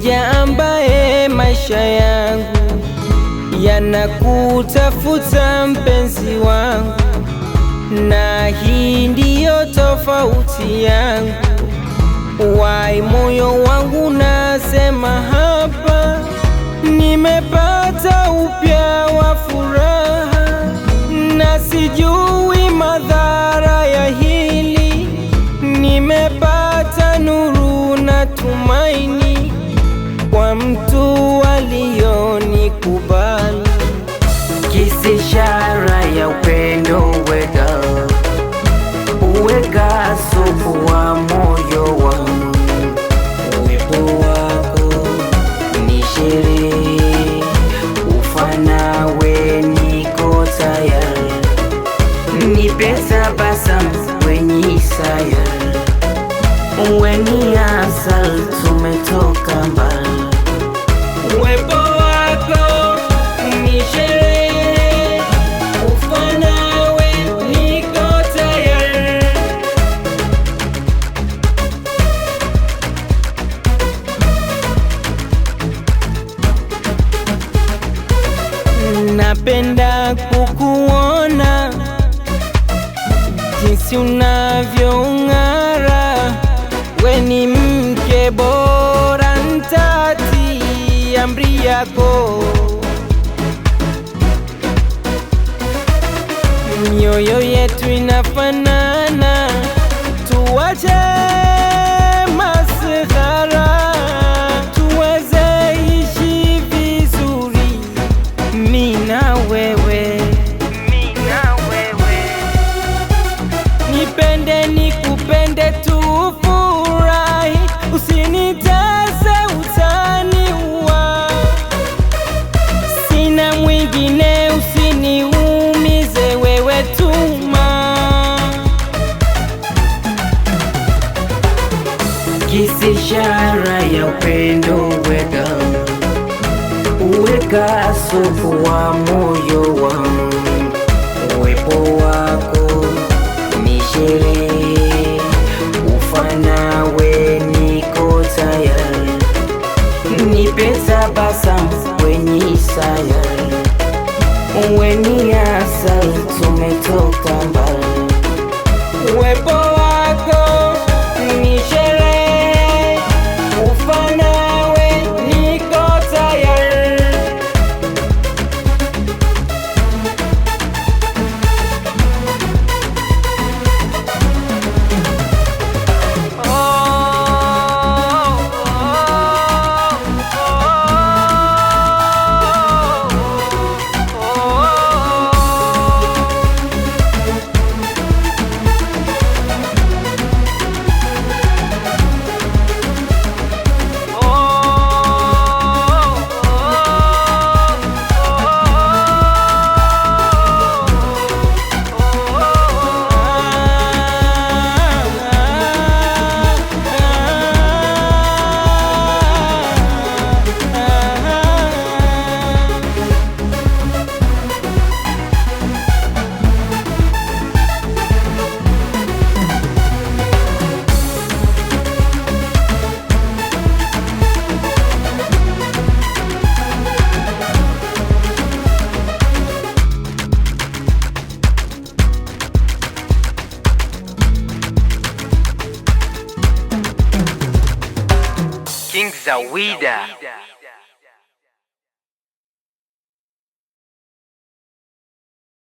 mmoja ambaye maisha yangu yanakutafuta mpenzi wangu, na hii ndiyo tofauti yangu. Wai moyo wangu nasema hapa, nimepata upya wa furaha, na sijui madhara ya hili. Nimepata nuru na tumaini kwa mtu aliyonikubali. Kisi ishara ya upendo, uweka supu wa moyo wangu. Uwepo wako ni sherehe, ufanawe niko tayari. Nipe tabasamu kwenye isaya, uwe ni asali, tumetoka mbali. Uwepo wako ni sherehe, ufanawe niko tayari. Napenda kukuona jinsi unavyong'ara, we ni mke bora, nitatii amri yako. Mioyo yetu inafanana, tuwache masihara, tuweze ishi vizuri, mimi na wewe. Nipende nikupende, tufurahi, usinitese utaniua. Sina mwingine, usiniumize, wewe tuma. Kisi ishara ya upendo, uweka supu wa moyo wangu. Uwepo wako ni sherehe, ufanawe niko tayari. Nipe tabasamu kwenye isaya, uwe ni asali, tumetoka mbali. Uwepo wako ni sherehe, ufanawe niko tayari. King Zawida.